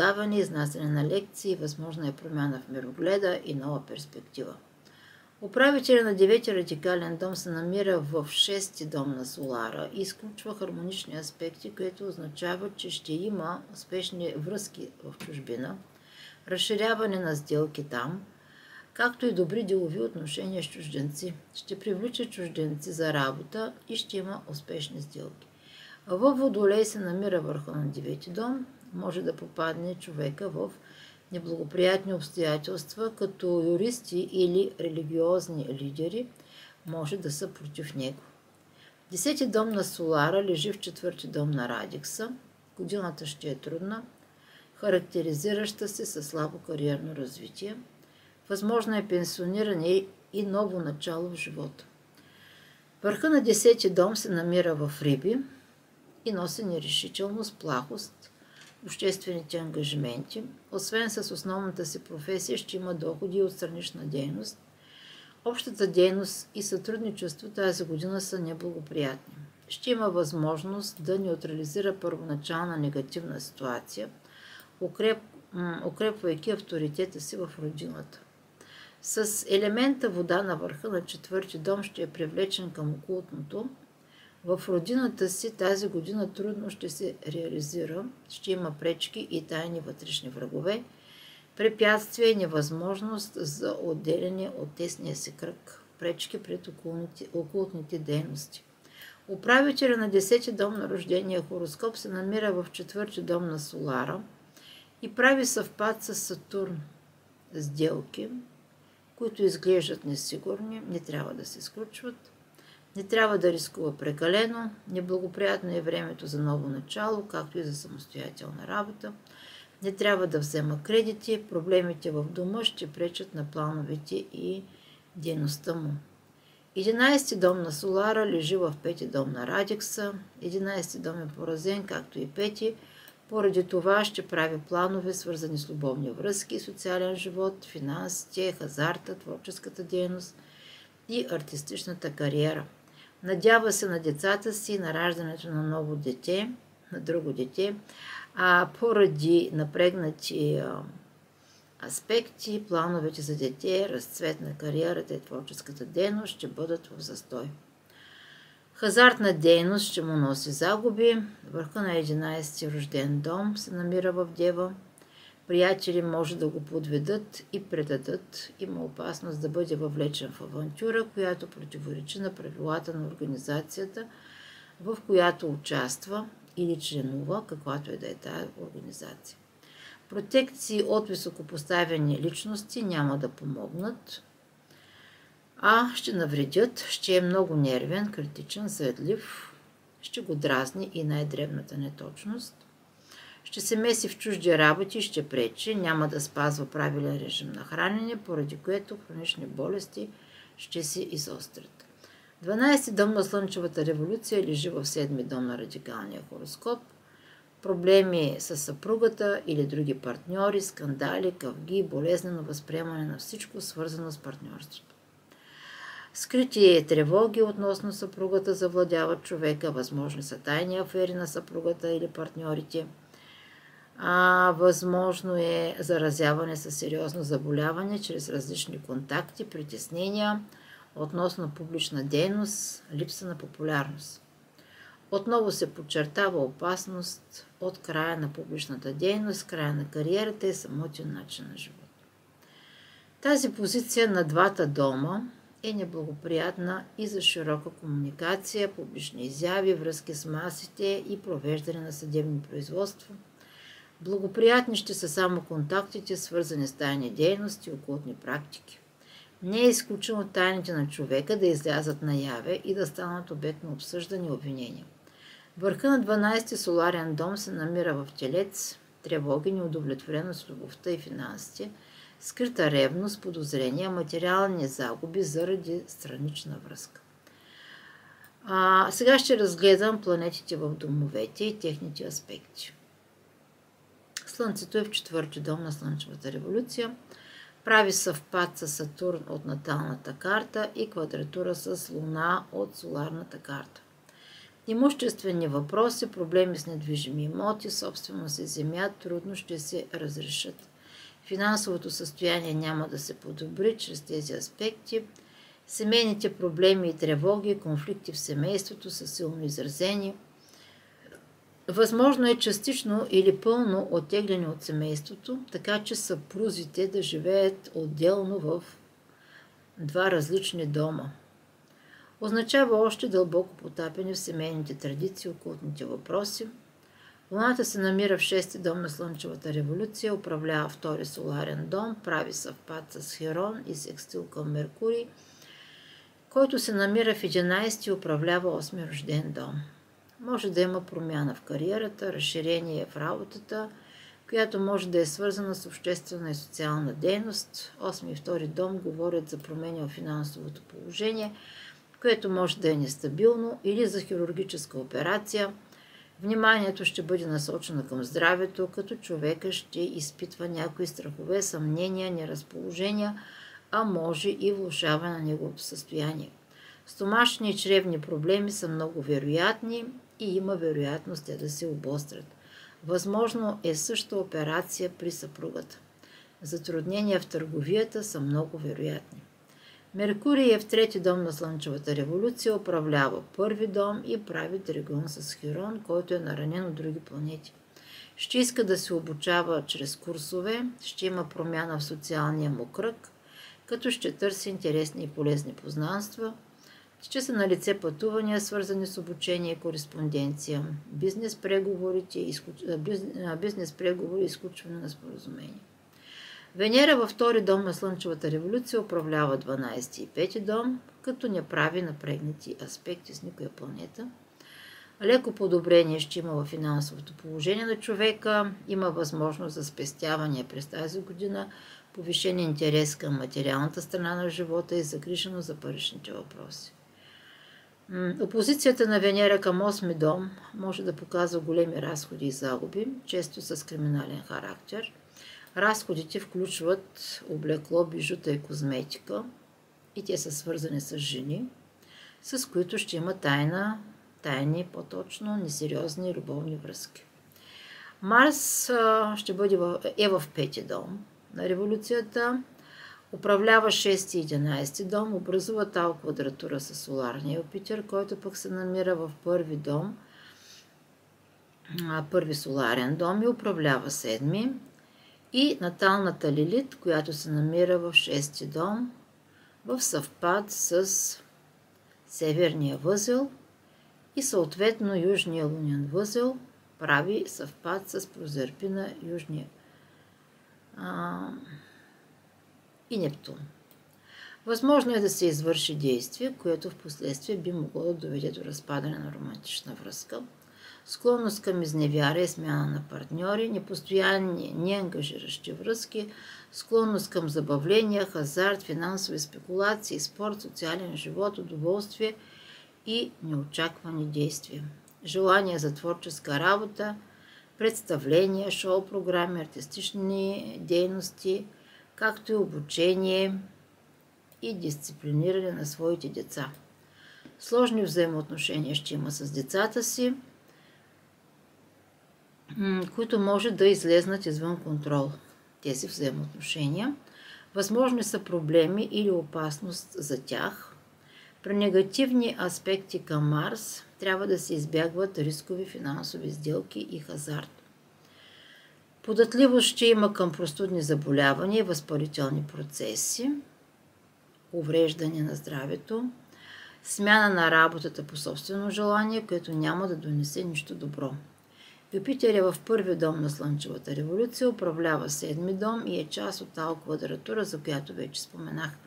даване, изнасяне на лекции, възможна е промяна в мирогледа и нова перспектива. Управителя на 9-ти радикален дом се намира в 6-ти дом на Солара и изключва хармонични аспекти, което означава, че ще има успешни връзки в чужбина, разширяване на сделки там, както и добри делови отношения с чужденци. Ще привлича чужденци за работа и ще има успешни сделки. Във Водолей се намира върха на 9-ти дом, може да попадне човека в неблагоприятни обстоятелства, като юристи или религиозни лидери може да са против него. 10-ти дом на Солара лежи в 4-ти дом на Радикса. Годината ще е трудна, характеризираща се със слабо кариерно развитие. Възможно е пенсиониране и ново начало в живота. Върха на 10-ти дом се намира в Риби и носи нерешителност, плахост, обществените ангажименти. Освен с основната си професия, ще има доходи от странична дейност. Общата дейност и сътрудничество тази година са неблагоприятни. Ще има възможност да неутрализира първоначална негативна ситуация, укрепвайки авторитета си в родината. С елемента вода на върха на 4-ти дом ще е привлечен към окултното. В родината си тази година трудно ще се реализира, ще има пречки и тайни вътрешни врагове, препятствия и невъзможност за отделяне от тесния си кръг, пречки пред окултните дейности. Управителя на 10-ти дом на рождения хороскоп се намира в 4-ти дом на Солара и прави съвпад с Сатурн. Сделки, които изглеждат несигурни, не трябва да се изключват. Не трябва да рискува прекалено, неблагоприятно е времето за ново начало, както и за самостоятелна работа. Не трябва да взема кредити, проблемите в дома ще пречат на плановете и дейността му. 11-ти дом на Солара лежи в 5-ти дом на Радикса. 11-ти дом е поразен, както и 5-ти. Поради това ще прави планове, свързани с любовни връзки, социален живот, финансите, хазарта, творческата дейност и артистичната кариера. Надява се на децата си, на раждането на ново дете, на друго дете, а поради напрегнати аспекти, плановете за дете, разцвет на кариерата и творческата дейност ще бъдат в застой. Хазартна дейност ще му носи загуби. Върха на 11-ти рожден дом се намира в Дева. Приятели може да го подведат и предадат. Има опасност да бъде въвлечен в авантюра, която противоречи на правилата на организацията, в която участва или членува, каквато е да е тая организация. Протекции от високопоставени личности няма да помогнат, а ще навредят, ще е много нервен, критичен, заедлив, ще го дразни и най-дребната неточност. Ще се меси в чужди работи, ще пречи, няма да спазва правилен режим на хранене, поради което хронични болести ще се изострят. 12-ти дом на Слънчевата революция лежи в 7-ми дом на радикалния хороскоп. Проблеми с съпругата или други партньори, скандали, къвги, болезнено възприемане на всичко, свързано с партньорството. Скрити тревоги относно съпругата завладяват човека, възможни са тайни афери на съпругата или партньорите. Възможно е заразяване със сериозно заболяване чрез различни контакти, притеснения относно публична дейност, липса на популярност. Отново се подчертава опасност от края на публичната дейност, края на кариерата и самотен начин на живот. Тази позиция на двата дома е неблагоприятна и за широка комуникация, публични изяви, връзки с масите и провеждане на съдебни производства. Благоприятни ще са само контактите, свързани с тайни дейности и окултни практики. Не е изключено тайните на човека да излязат наяве и да станат обект на обсъждане и обвинения. Върха на 12-ти соларен дом се намира в Телец, тревоги, неудовлетвореност с любовта и финансите, скрита ревност, подозрения, материални загуби заради странична връзка. Сега ще разгледам планетите в домовете и техните аспекти. Слънцето е в 4-ти дом на Слънчевата революция. Прави съвпад с Сатурн от наталната карта и квадратура с Луна от соларната карта. Имуществени въпроси, проблеми с недвижими имоти, собственост и земя трудно ще се разрешат. Финансовото състояние няма да се подобри чрез тези аспекти. Семейните проблеми и тревоги, конфликти в семейството са силно изразени. Възможно е частично или пълно оттегляне от семейството, така че съпрузите да живеят отделно в два различни дома. Означава още дълбоко потапяне в семейните традиции, окултните въпроси. Луната се намира в 6-ти дом на Слънчевата революция, управлява втори соларен дом, прави съвпад с Херон и секстил към Меркурий, който се намира в 11-ти и управлява 8-ми рожден дом. Може да има промяна в кариерата, разширение в работата, която може да е свързана с обществена и социална дейност. 8-ми и 2-ри дом говорят за промени в финансовото положение, което може да е нестабилно, или за хирургическа операция. Вниманието ще бъде насочено към здравето, като човека ще изпитва някои страхове, съмнения, неразположения, а може и влошаване на неговото състояние. Стомашни и чревни проблеми са много вероятни и има вероятност те да се обострят. Възможно е също операция при съпругата. Затруднения в търговията са много вероятни. Меркурий е в 3-ти дом на Слънчевата революция, управлява 1-ви дом и прави тригон с Херон, който е наранен от други планети. Ще иска да се обучава чрез курсове, ще има промяна в социалния му кръг, като ще търси интересни и полезни познанства, ще са на лице пътувания, свързани с обучение и кореспонденция, бизнес преговори и изключване на споразумения. Венера във 2-ри дом на Слънчевата революция управлява 12-ти и 5-ти дом, като не прави напрегнати аспекти с никоя планета. Леко подобрение ще има в финансовото положение на човека, има възможност за спестяване през тази година, повишен интерес към материалната страна на живота и загриженост за паричните въпроси. Опозицията на Венера към 8-ми дом може да показва големи разходи и загуби, често с криминален характер. Разходите включват облекло, бижута и козметика и те са свързани с жени, с които ще има тайни, по-точно несериозни любовни връзки. Марс е в 5-ти дом на революцията, управлява 6-ти и 11-ти дом, образува тал квадратура с соларния Юпитер, който пък се намира в 1-ви дом, 1-ви соларен дом и управлява 7-ми, и наталната Лилит, която се намира в 6-ти дом, в съвпад с северния възел и съответно южния лунен възел прави съвпад с Прозерпина, южния и Нептун. Възможно е да се извърши действие, което в последствие би могло да доведе до разпадане на романтична връзка, склонност към изневяра, смяна на партньори, непостоянни, неангажиращи връзки, склонност към забавления, хазарт, финансови спекулации, спорт, социален живот, удоволствие и неочаквани действия. Желание за творческа работа, представления, шоу-програми, артистични дейности, както и обучение и дисциплиниране на своите деца. Сложни взаимоотношения ще има с децата си, които може да излезнат извън контрол. Тези взаимоотношения. Възможни са проблеми или опасност за тях. При негативни аспекти към Марс трябва да се избягват рискови финансови сделки и хазарт. Податливост ще има към простудни заболявания и възпалителни процеси, увреждане на здравето, смяна на работата по собствено желание, което няма да донесе нищо добро. Юпитер е в 1-ви дом на Слънчевата революция, управлява 7-ми дом и е част от тал квадратура, за която вече споменах.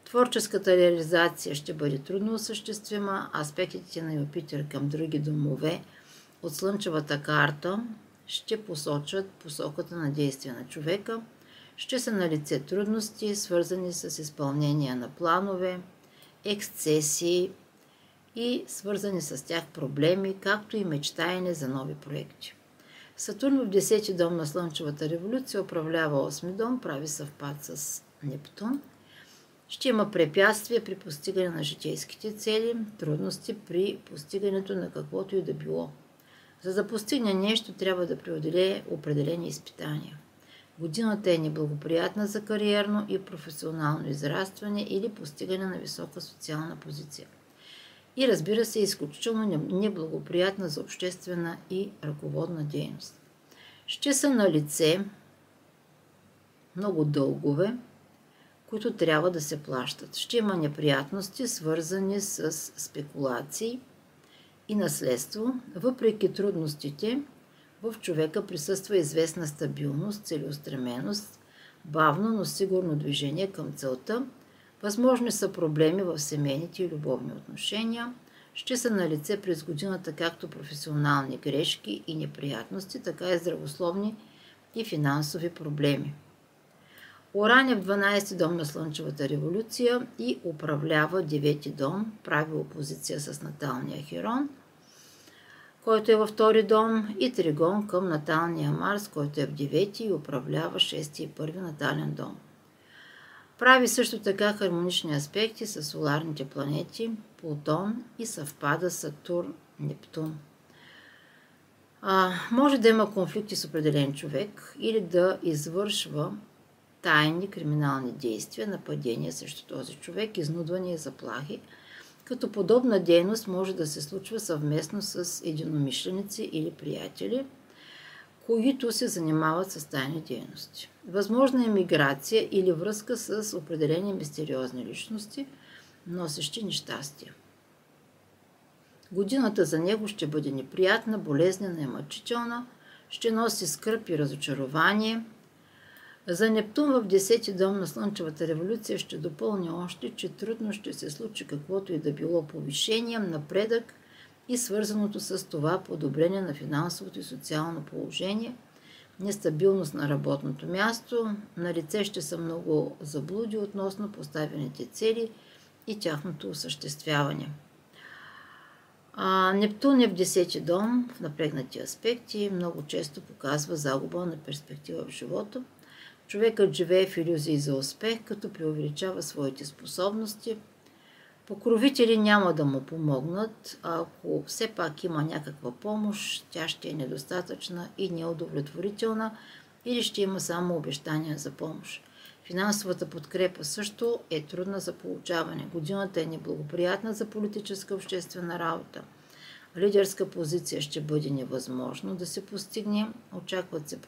Творческата реализация ще бъде трудно осъществима, аспектите на Юпитер към други домове от Слънчевата карта ще посочат посоката на действие на човека, ще са налице трудности, свързани с изпълнение на планове, ексцесии и свързани с тях проблеми, както и мечтаене за нови проекти. Сатурн в 10-ти дом на Слънчевата революция управлява 8-ми дом, прави съвпад с Нептун Ще има препятствия при постигане на житейските цели, трудности при постигането на каквото и да било. За да постигне нещо, трябва да преодолее определени изпитания. Годината е неблагоприятна за кариерно и професионално израстване или постигане на висока социална позиция. И разбира се, е изключително неблагоприятна за обществена и ръководна дейност. Ще са на лице много дългове, които трябва да се плащат. Ще има неприятности, свързани с спекулации и наследство. Въпреки трудностите, в човека присъства известна стабилност, целеустременост, бавно, но сигурно движение към целта. Възможни са проблеми в семейните и любовни отношения. Ще са на лице през годината както професионални грешки и неприятности, така и здравословни и финансови проблеми. Уран е в 12-ти дом на Слънчевата революция и управлява 9-ти дом, прави опозиция с наталния Хирон, който е във 2-ти дом, и тригон към наталния Марс, който е в 9-ти и управлява 6-ти и 1-ви натален дом. Прави също така хармонични аспекти с соларните планети Плутон и съвпада Сатурн-Нептун. Може да има конфликти с определен човек или да извършва тайни криминални действия, нападения срещу този човек, изнудвания и заплахи, като подобна дейност може да се случва съвместно с единомишленици или приятели, които се занимават с тайни дейности. Възможна е миграция или връзка с определени мистериозни личности, носещи нещастие. Годината за него ще бъде неприятна, болезнена и мъчителна, ще носи скръб и разочарование. За Нептун в 10-ти дом на Слънчевата революция ще допълни още, че трудно ще се случи каквото и да било повишение, напредък и свързаното с това подобрение на финансовото и социално положение, нестабилност на работното място, на лице ще са много заблуди относно поставените цели и тяхното осъществяване. Нептун е в 10-ти дом, в напрегнати аспекти, много често показва загуба на перспектива в живота. Човекът живее в илюзии за успех, като преувеличава своите способности. Покровители няма да му помогнат, а ако все пак има някаква помощ, тя ще е недостатъчна и неудовлетворителна или ще има само обещания за помощ. Финансовата подкрепа също е трудна за получаване. Годината е неблагоприятна за политическа обществена работа. Лидерска позиция ще бъде невъзможно да се постигне. Очакват се